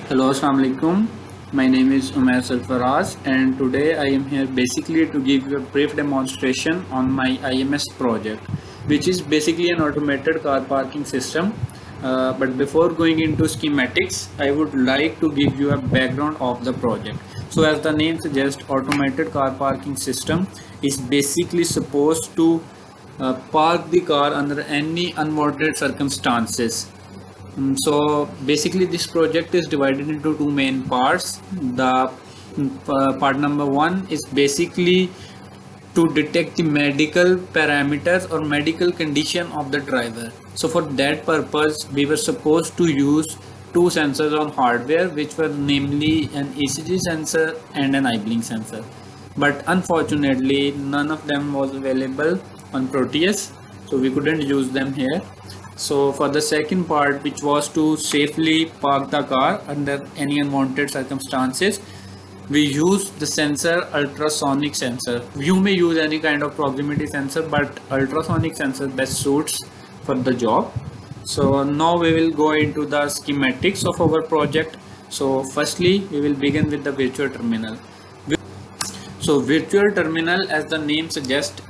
Hello, Assalamu alaikum. My name is Umair Sarfaraz, and today I am here basically to give you a brief demonstration on my IMS project, which is basically an automated car parking system. But before going into schematics, I would like to give you a background of the project. So, as the name suggests, automated car parking system is basically supposed to park the car under any unwanted circumstances. So basically, this project is divided into two main parts. The part number one is basically to detect the medical parameters or medical condition of the driver. So for that purpose, we were supposed to use two sensors on hardware, which were namely an ECG sensor and an eye-blink sensor. But unfortunately, none of them was available on Proteus, so we couldn't use them here. So for the second part, which was to safely park the car under any unwanted circumstances, we use the sensor ultrasonic sensor. You may use any kind of proximity sensor, but ultrasonic sensor best suits for the job. So now we will go into the schematics of our project. So firstly, we will begin with the virtual terminal. So virtual terminal, as the name suggests,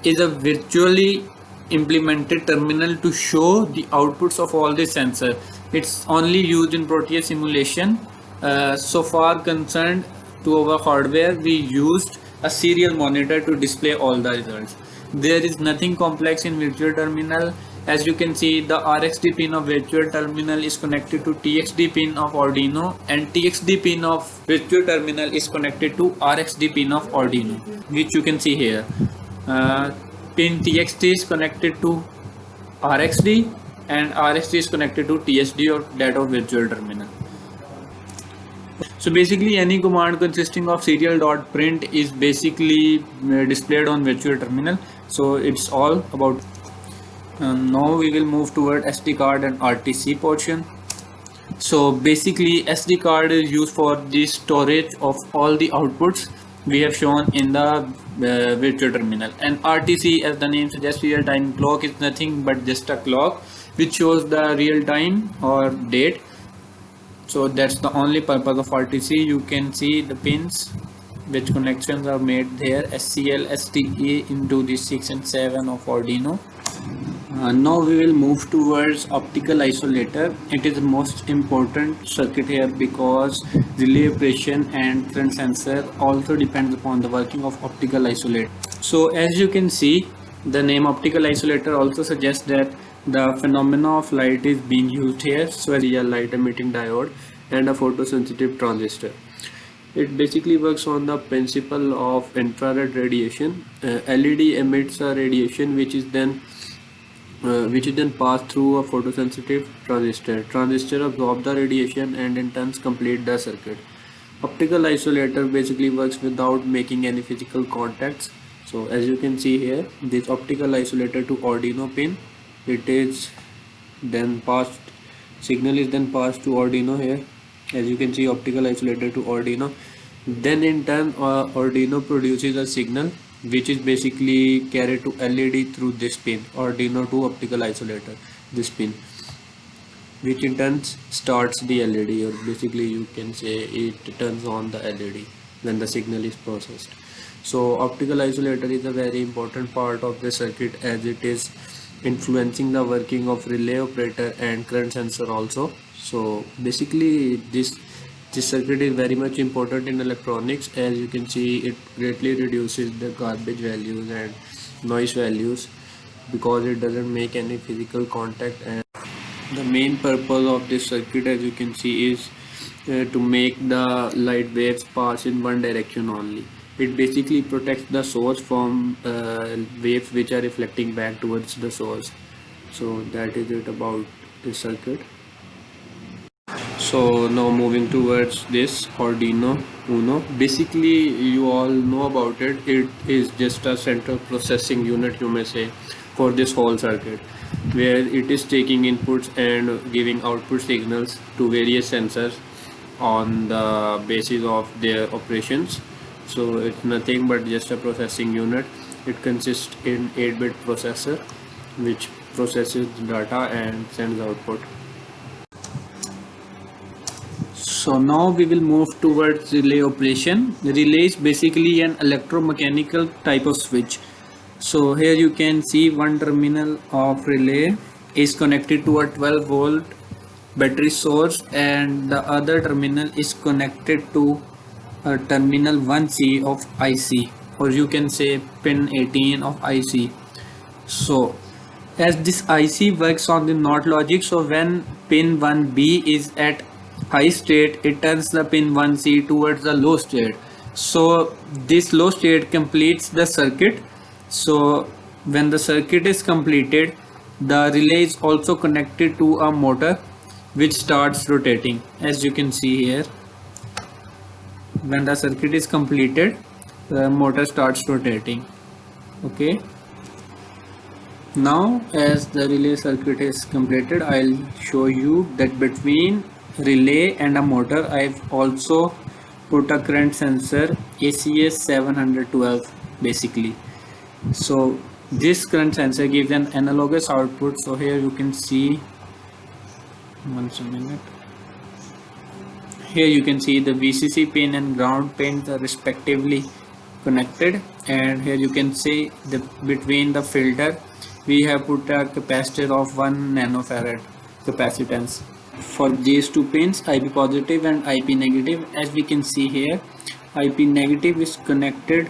is a virtually implemented terminal to show the outputs of all the sensor. It's only used in Proteus simulation. So far concerned to our hardware, we used a serial monitor to display all the results. There is nothing complex in virtual terminal. As you can see, the RxD pin of virtual terminal is connected to TXD pin of Arduino, and TXD pin of virtual terminal is connected to RxD pin of Arduino, which you can see here. Pin TXD is connected to RxD, and RxD is connected to TSD or that of virtual terminal. So basically, any command consisting of serial.print is basically displayed on virtual terminal. So it's all about. Now we will move toward SD card and RTC portion. So basically, SD card is used for the storage of all the outputs we have shown in the virtual terminal, and RTC, as the name suggests, real time clock, is nothing but just a clock which shows the real time or date. So that's the only purpose of RTC. You can see the pins which connections are made there, SCL, STE into the 6 and 7 of Arduino. Now we will move towards optical isolator. It is the most important circuit here because relay operation and current sensor also depends upon the working of optical isolator. So as you can see, the name optical isolator also suggests that the phenomena of light is being used here. So as a light emitting diode and a photosensitive transistor. It basically works on the principle of infrared radiation. LED emits a radiation which is then passed through a photosensitive transistor. Transistor absorb the radiation and in turn complete the circuit. Optical isolator basically works without making any physical contacts. So as you can see here, this optical isolator to Arduino pin, it is then passed, signal is then passed to Arduino here. As you can see, optical isolator to Arduino. Then in turn, Arduino produces a signal which is basically carried to LED through this pin, Arduino to optical isolator, this pin, which in turn starts the LED, or basically you can say it turns on the LED when the signal is processed. So optical isolator is a very important part of the circuit as it is influencing the working of relay operator and current sensor also. So basically this circuit is very much important in electronics. As you can see, it greatly reduces the garbage values and noise values because it doesn't make any physical contact. And the main purpose of this circuit, as you can see, is to make the light waves pass in one direction only. It basically protects the source from waves which are reflecting back towards the source. So that is it about this circuit. So now moving towards this Arduino Uno. Basically you all know about it. It is just a central processing unit, you may say, for this whole circuit, where it is taking inputs and giving output signals to various sensors on the basis of their operations. So it's nothing but just a processing unit. It consists in 8-bit processor which processes data and sends output. So now we will move towards relay operation. Relay is basically an electromechanical type of switch. So here you can see one terminal of relay is connected to a 12 volt battery source, and the other terminal is connected to terminal 1C of IC, or you can say pin 18 of IC. So as this IC works on the NOT logic, so when pin 1B is at high state, it turns the pin 1C towards the low state. So this low state completes the circuit. So when the circuit is completed, the relay is also connected to a motor which starts rotating, as you can see here. When the circuit is completed, the motor starts rotating. Okay, now as the relay circuit is completed, I'll show you that between relay and a motor I've also put a current sensor, ACS 712 basically. So this current sensor gives an analogous output. So here you can see, once a minute, here you can see the VCC pin and ground pins are respectively connected, and here you can see the between the filter we have put a capacitor of 1 nanofarad capacitance. For these two pins, IP positive and IP negative, as we can see here, IP negative is connected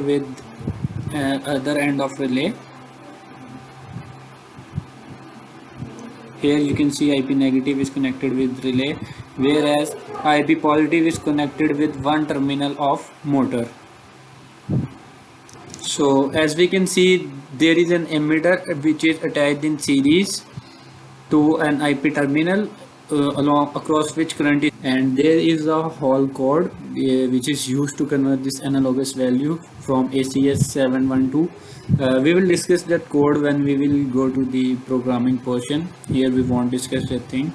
with other end of relay. Here you can see IP negative is connected with relay, whereas IP positive is connected with one terminal of motor. So as we can see, there is an emitter which is attached in series to an IP terminal across which current is, and there is a Hall code which is used to convert this analogous value from ACS 712. We will discuss that code when we will go to the programming portion. Here we won't discuss that thing.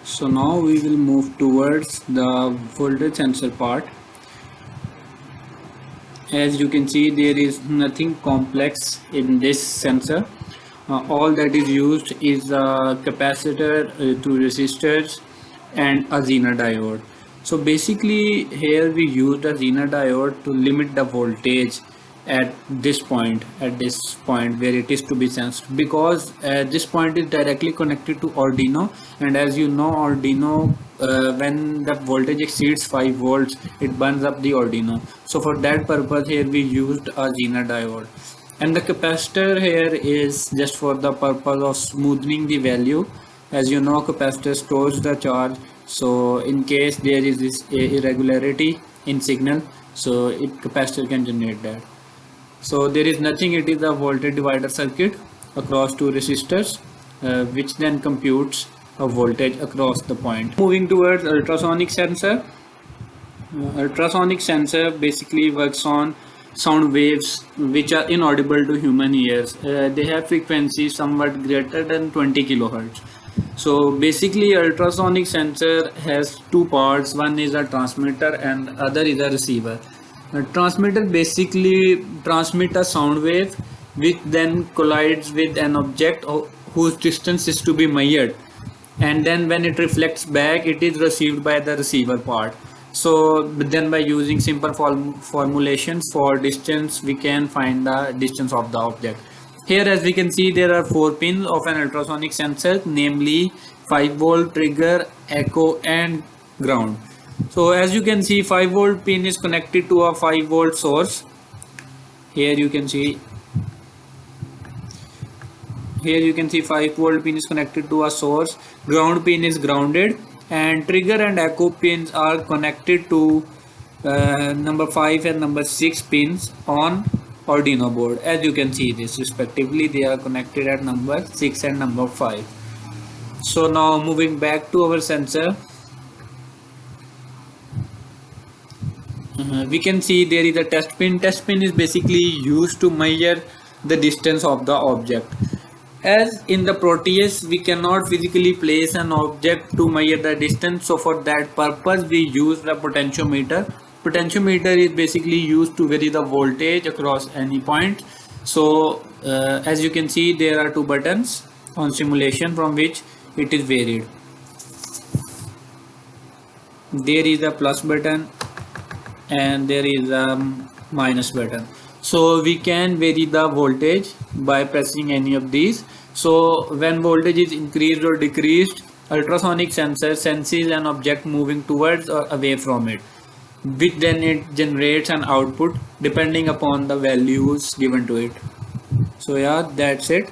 So now we will move towards the voltage sensor part. As you can see, there is nothing complex in this sensor. All that is used is a capacitor, two resistors, and a Zener diode. So basically here we used a Zener diode to limit the voltage at this point where it is to be sensed, because this point is directly connected to Arduino, and as you know, Arduino, when the voltage exceeds 5 volts, it burns up the Arduino. So for that purpose, here we used a Zener diode, and the capacitor here is just for the purpose of smoothing the value. As you know, capacitor stores the charge, so in case there is this irregularity in signal, so capacitor can generate that. So there is nothing, it is a voltage divider circuit across two resistors, which then computes a voltage across the point. Moving towards ultrasonic sensor. Ultrasonic sensor basically works on sound waves which are inaudible to human ears. They have frequencies somewhat greater than 20 kilohertz. So basically ultrasonic sensor has two parts. One is a transmitter and other is a receiver. A transmitter basically transmits a sound wave which then collides with an object whose distance is to be measured, and then when it reflects back, it is received by the receiver part. So then by using simple formulations for distance, we can find the distance of the object. Here as we can see, there are 4 pins of an ultrasonic sensor, namely 5 volt, trigger, echo and ground. So as you can see, 5 volt pin is connected to a 5 volt source. Here you can see 5 volt pin is connected to a source. Ground pin is grounded, and trigger and echo pins are connected to number 5 and number 6 pins on Arduino board. As you can see this respectively, they are connected at number 6 and number 5. So now moving back to our sensor, we can see there is a test pin. Test pin is basically used to measure the distance of the object. As in the Proteus, we cannot physically place an object to measure the distance, so for that purpose we use the potentiometer. Potentiometer is basically used to vary the voltage across any point. So as you can see, there are 2 buttons on simulation from which it is varied. There is a plus button and there is a minus button, so we can vary the voltage by pressing any of these. So when voltage is increased or decreased, ultrasonic sensor senses an object moving towards or away from it, which then it generates an output depending upon the values given to it. So yeah, that's it.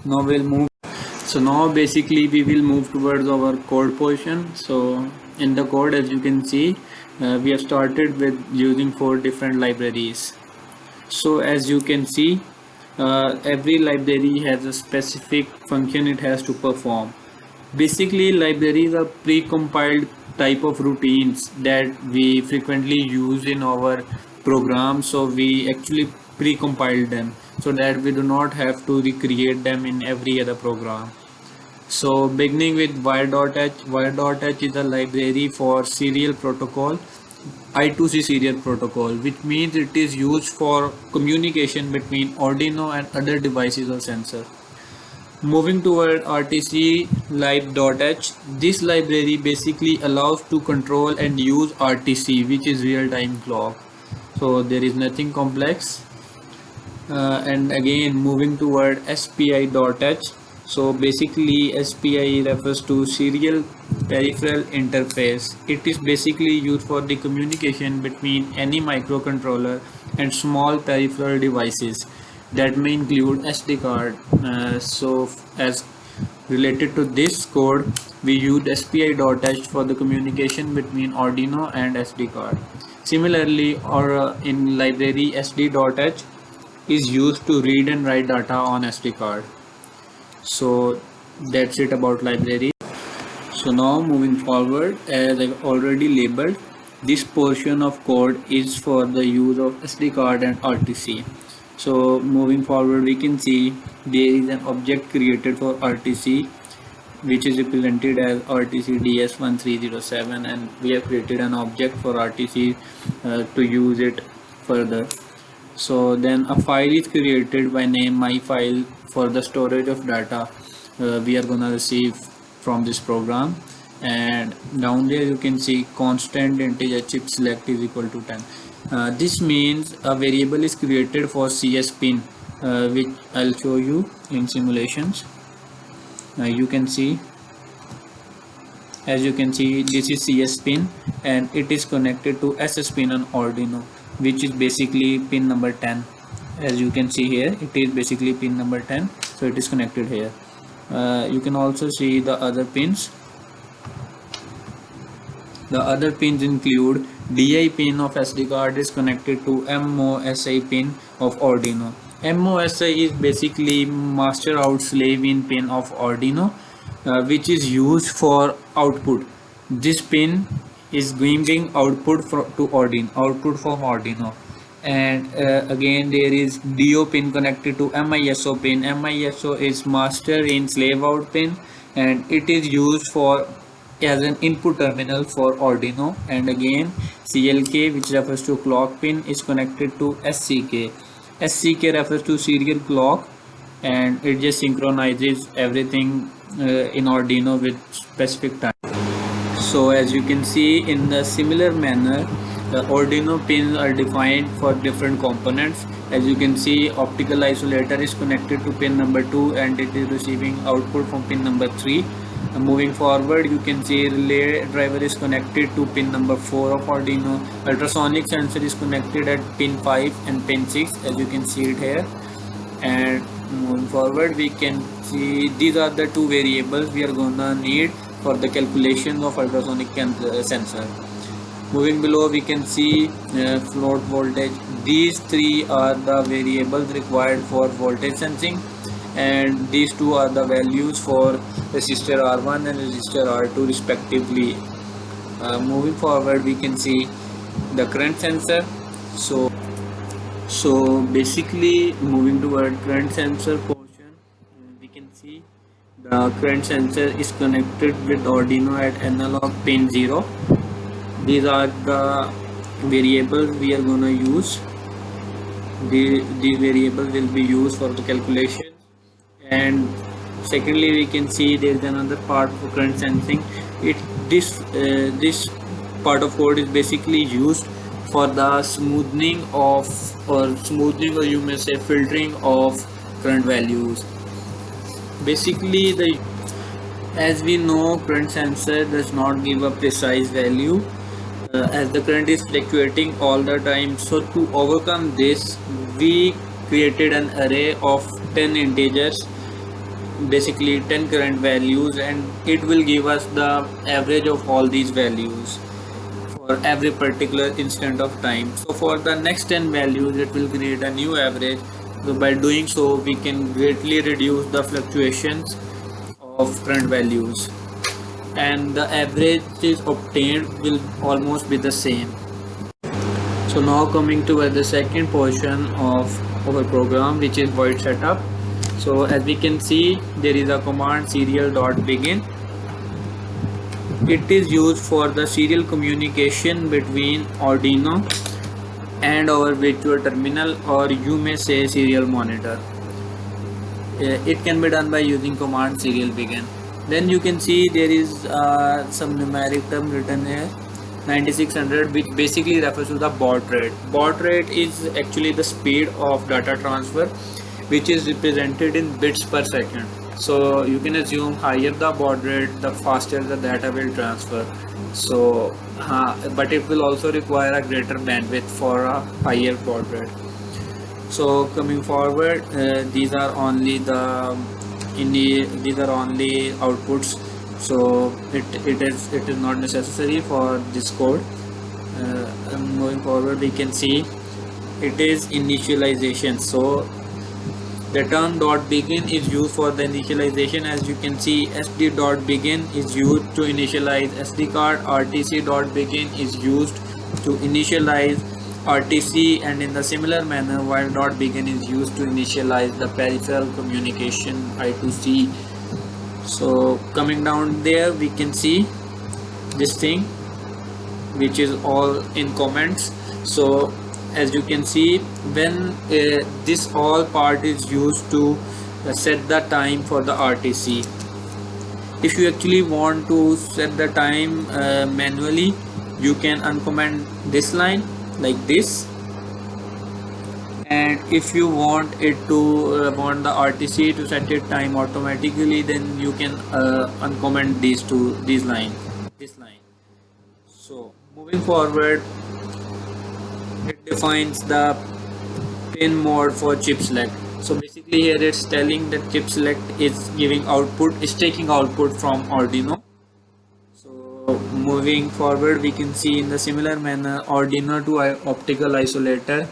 Now we'll move. So now basically we will move towards our code portion. So in the code, as you can see, we have started with using 4 different libraries. So as you can see, every library has a specific function it has to perform. Basically, libraries are pre-compiled type of routines that we frequently use in our program. So we actually pre-compile them so that we do not have to recreate them in every other program. So beginning with wire.h, wire.h is a library for serial protocol, I2C serial protocol, which means it is used for communication between Arduino and other devices or sensors. Moving toward RTC Live.h, this library basically allows to control and use RTC, which is real-time clock. So there is nothing complex. And again, moving toward SPI.h. So basically SPI refers to serial peripheral interface. It is basically used for the communication between any microcontroller and small peripheral devices that may include SD card. So as related to this code, we used SPI.h for the communication between Arduino and SD card. Similarly, or in library SD.h is used to read and write data on SD card. So that's it about library. So now moving forward, as I've already labeled, this portion of code is for the use of SD card and RTC. So moving forward, we can see there is an object created for RTC, which is represented as RTC DS1307, and we have created an object for RTC to use it further. So then a file is created by name myfile for the storage of data we are gonna receive from this program, and down there you can see constant integer chip select is equal to 10. This means a variable is created for CS pin, which I'll show you in simulations. You can see, as you can see, this is CS pin and it is connected to SS pin on Arduino, which is basically pin number 10. As you can see here, it is basically pin number 10, so it is connected here. You can also see the other pins. The other pins include DI pin of SD card is connected to MOSI pin of Arduino. MOSI is basically master out slave in pin of Arduino, which is used for output. This pin is giving output to Arduino, output from Arduino. And again there is DO pin connected to MISO pin. MISO is master in slave out pin, and it is used for as an input terminal for Arduino. And again CLK, which refers to clock pin, is connected to SCK. SCK refers to serial clock, and it just synchronizes everything in Arduino with specific time. So as you can see, in a similar manner, the Arduino pins are defined for different components. As you can see, optical isolator is connected to pin number 2 and it is receiving output from pin number 3. Moving forward, you can see relay driver is connected to pin number 4 of Arduino. Ultrasonic sensor is connected at pin 5 and pin 6, as you can see it here. And moving forward, we can see these are the two variables we are gonna need for the calculation of ultrasonic sensor. Moving below, we can see float voltage. These three are the variables required for voltage sensing, and these two are the values for resistor R1 and resistor R2 respectively. Moving forward, we can see the current sensor. So basically, moving toward current sensor portion, we can see the current sensor is connected with Arduino at analog pin 0. These are the variables we are going to use. These variables will be used for the calculation, and Secondly, we can see there is another part for current sensing. It this part of code is basically used for the smoothing, or you may say filtering of current values. Basically, the as we know, current sensor does not give a precise value, as the current is fluctuating all the time. So to overcome this, we created an array of 10 integers, basically 10 current values, and it will give us the average of all these values for every particular instant of time. So for the next 10 values, it will create a new average. So by doing so, we can greatly reduce the fluctuations of current values, and the average is obtained will almost be the same. So now coming to the second portion of our program, which is void setup. So as we can see, there is a command serial.begin. It is used for the serial communication between Arduino and our virtual terminal, or you may say serial monitor. It can be done by using command serial begin. Then you can see there is some numeric term written here, 9600, which basically refers to the baud rate. Baud rate is actually the speed of data transfer, which is represented in bits per second. So you can assume higher the baud rate, the faster the data will transfer. So but it will also require a greater bandwidth for a higher baud rate. So coming forward, these are only outputs. So it is not necessary for this code. Moving forward, we can see it is initialization. So the term .begin is used for the initialization. As you can see, SD.begin is used to initialize SD card. RTC.begin is used to initialize RTC, and in the similar manner, while .begin is used to initialize the peripheral communication I2C. So coming down there, we can see this thing, which is all in comments. So as you can see, when this all part is used to set the time for the RTC. If you actually want to set the time manually, you can uncomment this line like this, and if you want it to want the RTC to set its time automatically, then you can uncomment this line. So moving forward, it defines the pin mode for chip select. So basically here it's telling that chip select is taking output from Arduino. So moving forward, we can see in the similar manner, Arduino to optical isolator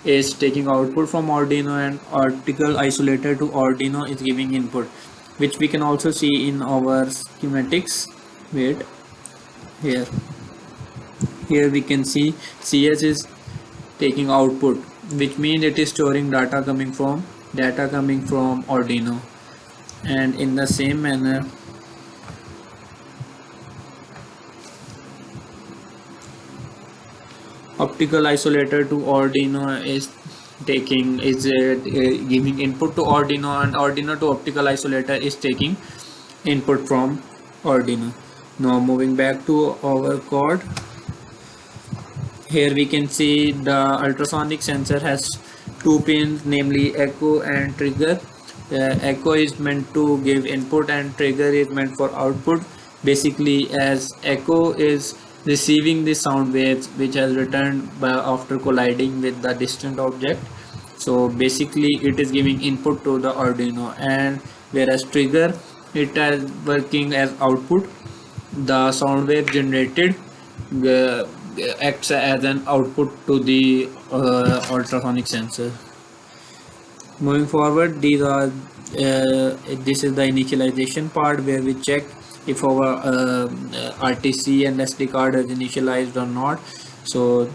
is taking output from Arduino, and optical isolator to Arduino is giving input, which we can also see in our schematics. Wait, here we can see CS is taking output, which means it is storing data coming from Arduino. And in the same manner, optical isolator to Arduino is giving input to Arduino, and Arduino to optical isolator is taking input from Arduino. Now moving back to our code, here we can see the ultrasonic sensor has two pins, namely echo and trigger. Echo is meant to give input and trigger is meant for output. Basically, as echo is receiving the sound waves which has returned after colliding with the distant object, so basically it is giving input to the Arduino, and whereas trigger, it is working as output. The sound wave generated acts as an output to the ultrasonic sensor. Moving forward, this is the initialization part, where we check if our RTC and SD card is initialized or not. So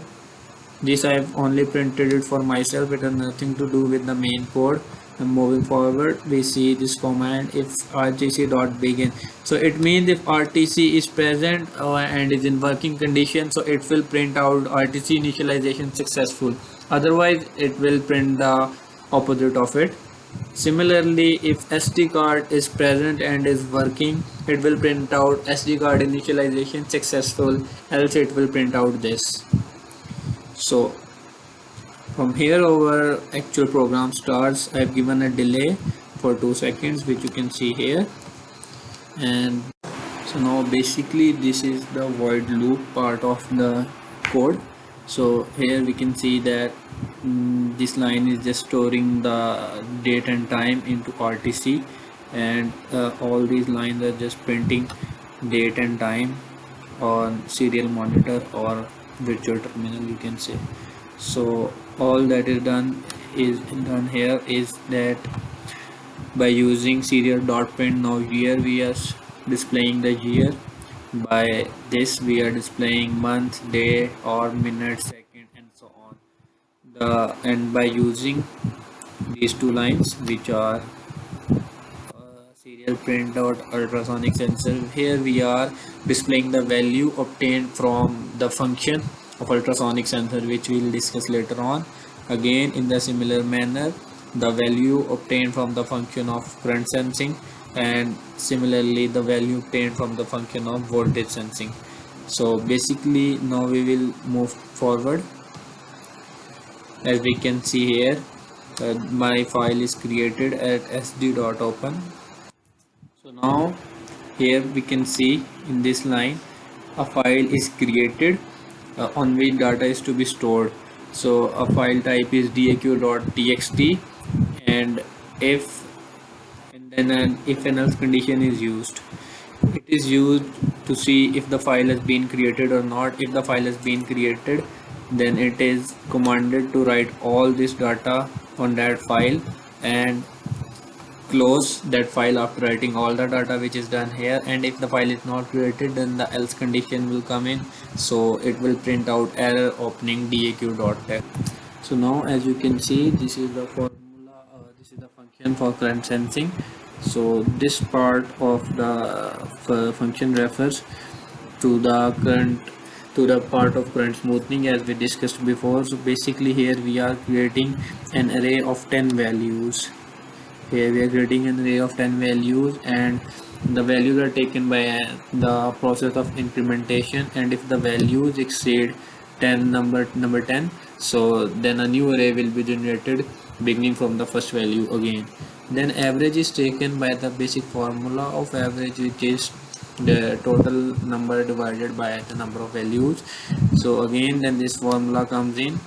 this I have only printed it for myself, it has nothing to do with the main code. And moving forward, we see this command, if RTC.begin. So it means if RTC is present and is in working condition, so it will print out RTC initialization successful. Otherwise, it will print the opposite of it. Similarly, if SD card is present and is working, it will print out SD card initialization successful, else it will print out this. So from here our actual program starts. I have given a delay for 2 seconds, which you can see here. And so now basically this is the void loop part of the code. So here we can see that this line is just storing the date and time into RTC, and all these lines are just printing date and time on serial monitor or virtual terminal, you can say. So all that is done here is that by using serial dot print, now here we are displaying the year. By this we are displaying month, day or minute, second, and so on. And by using these two lines, which are serial print dot ultrasonic sensor, here we are displaying the value obtained from the function of ultrasonic sensor, which we will discuss later on. Again, in the similar manner, the value obtained from the function of current sensing, and similarly the value obtained from the function of voltage sensing. So basically now we will move forward. As we can see here, my file is created at sd.open. So now here we can see in this line a file is created on which data is to be stored. So a file type is daq.txt, and if and then an if and else condition is used. It is used to see if the file has been created or not. If the file has been created, then it is commanded to write all this data on that file and close that file after writing all the data which is done here. And if the file is not created, then the else condition will come in, so it will print out error opening daq.text. So now as you can see, this is the formula, this is the function for current sensing. So this part of the function refers to the part of current smoothing, as we discussed before. So basically here we are creating an array of 10 values. Here we are creating an array of 10 values, and the values are taken by the process of incrementation, and if the values exceed 10 number 10, so then a new array will be generated beginning from the first value again. Then average is taken by the basic formula of average, which is the total number divided by the number of values. So again, then this formula comes in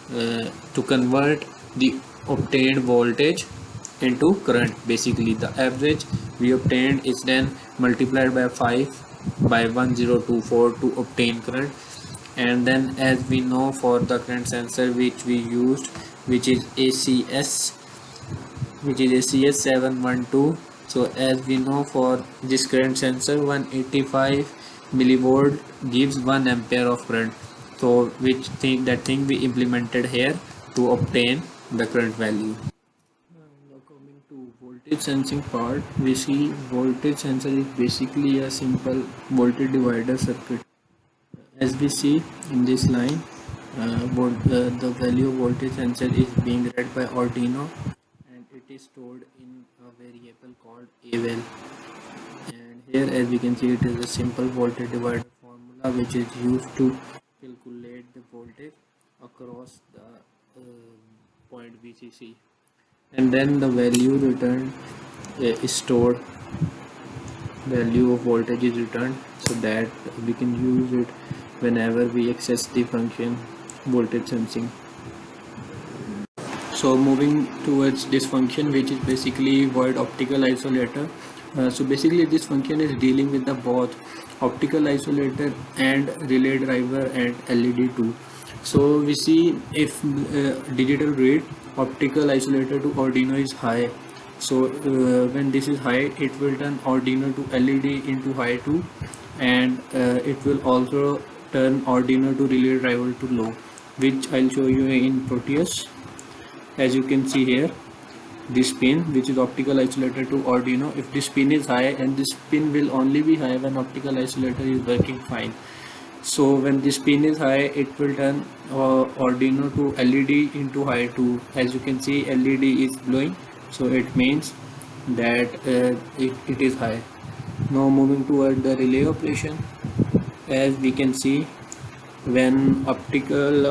to convert the obtained voltage into current. Basically the average we obtained is then multiplied by 5 by 1024 to obtain current. And then as we know, for the current sensor which we used, which is ACS 712, so as we know, for this current sensor 185 millivolt gives 1 ampere of current. So that thing we implemented here to obtain the current value. Now coming to voltage sensing part, we see voltage sensor is basically a simple voltage divider circuit. As we see in this line, the value of voltage sensor is being read by Arduino, and it is stored in a variable called AVAL. And here, as we can see, it is a simple voltage divider formula which is used to calculate the voltage across the point VCC, and then the value returned is stored. Value of voltage is returned, so that we can use it whenever we access the function voltage sensing. So moving towards this function, which is basically void optical isolator. So basically this function is dealing with the both optical isolator and relay driver and LED2. So we see if digital read optical isolator to Arduino is high, so when this is high, it will turn Arduino to LED into high 2, and it will also turn Arduino to relay driver to low, which I'll show you in Proteus. As you can see here, this pin, which is optical isolator to Arduino, if this pin is high, and this pin will only be high when optical isolator is working fine. So when this pin is high, it will turn Arduino to LED into high 2. As you can see, LED is glowing, so it means that it is high. Now moving toward the relay operation, as we can see, when optical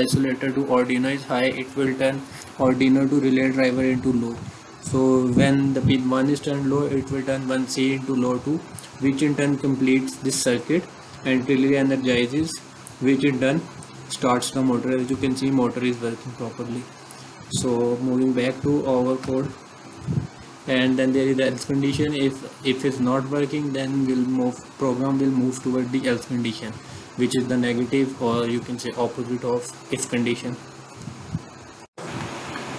isolator to Arduino is high, it will turn Arduino to relay driver into low. So when the pin 1 is turned low, it will turn 1C into low 2, which in turn completes this circuit and relay energizes, which in turn starts the motor. As you can see, motor is working properly. So moving back to our code, and then there is the else condition. If it's not working, then program will move toward the else condition, which is the negative, or you can say opposite of if condition.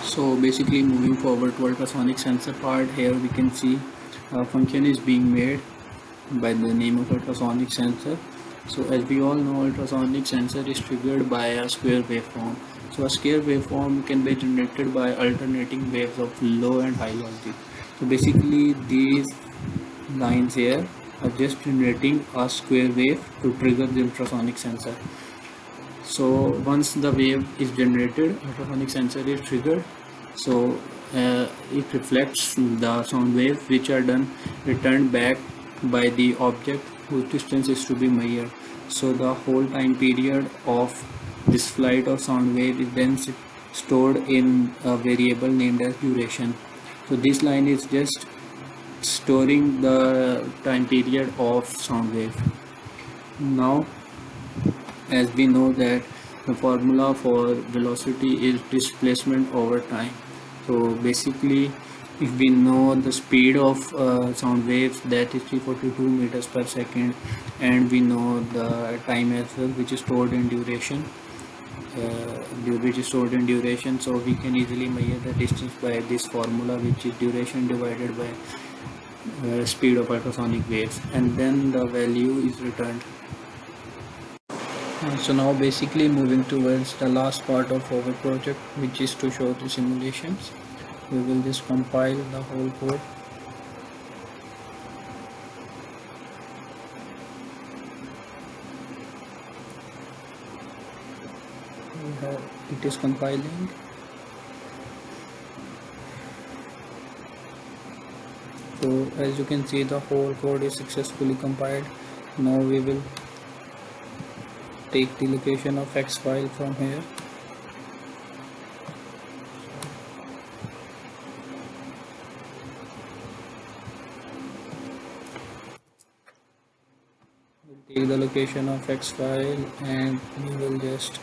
So basically moving forward to ultrasonic sensor part, here we can see a function is being made by the name of ultrasonic sensor. So as we all know, ultrasonic sensor is triggered by a square waveform. So a square waveform can be generated by alternating waves of low and high logic. So basically these lines here are just generating a square wave to trigger the ultrasonic sensor. So once the wave is generated, ultrasonic sensor is triggered. So it reflects the sound waves, which are then returned back by the object whose distance is to be measured. So the whole time period of this flight of sound wave is then stored in a variable named as duration. So this line is just storing the time period of sound wave. Now, as we know that the formula for velocity is displacement over time. So basically, if we know the speed of sound waves, that is 342 meters per second, and we know the time as well, which is stored in duration, so we can easily measure the distance by this formula, which is duration divided by speed of ultrasonic waves, and then the value is returned. So now basically moving towards the last part of our project, which is to show the simulations. We will just compile the whole code. It is compiling. So as you can see, the whole code is successfully compiled. Now we will take the location of X file from here. We'll take the location of X file and we will just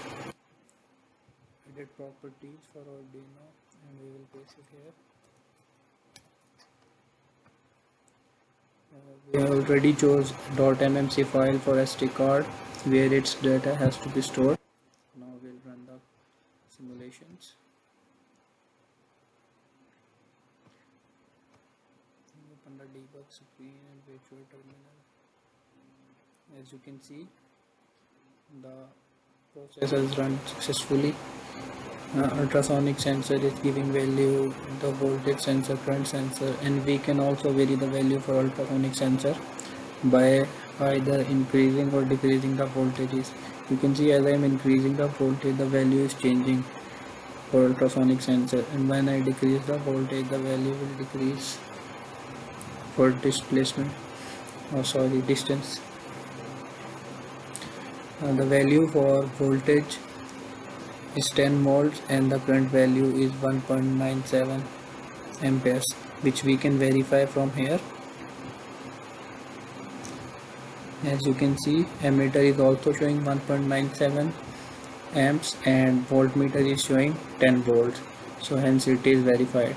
edit properties for Arduino and we will paste it here. We have already chose .mmc file for SD card where its data has to be stored. Now we'll run the simulations. Open the debug screen and virtual terminal. As you can see, the process has run successfully. Ultrasonic sensor is giving value, the voltage sensor, current sensor, and we can also vary the value for ultrasonic sensor by either increasing or decreasing the voltages. You can see as I am increasing the voltage, the value is changing for ultrasonic sensor, and when I decrease the voltage, the value will decrease for displacement, distance. The value for voltage is 10 volts and the current value is 1.97 amperes, which we can verify from here. As you can see, ammeter is also showing 1.97 amps and voltmeter is showing 10 volts, so hence it is verified.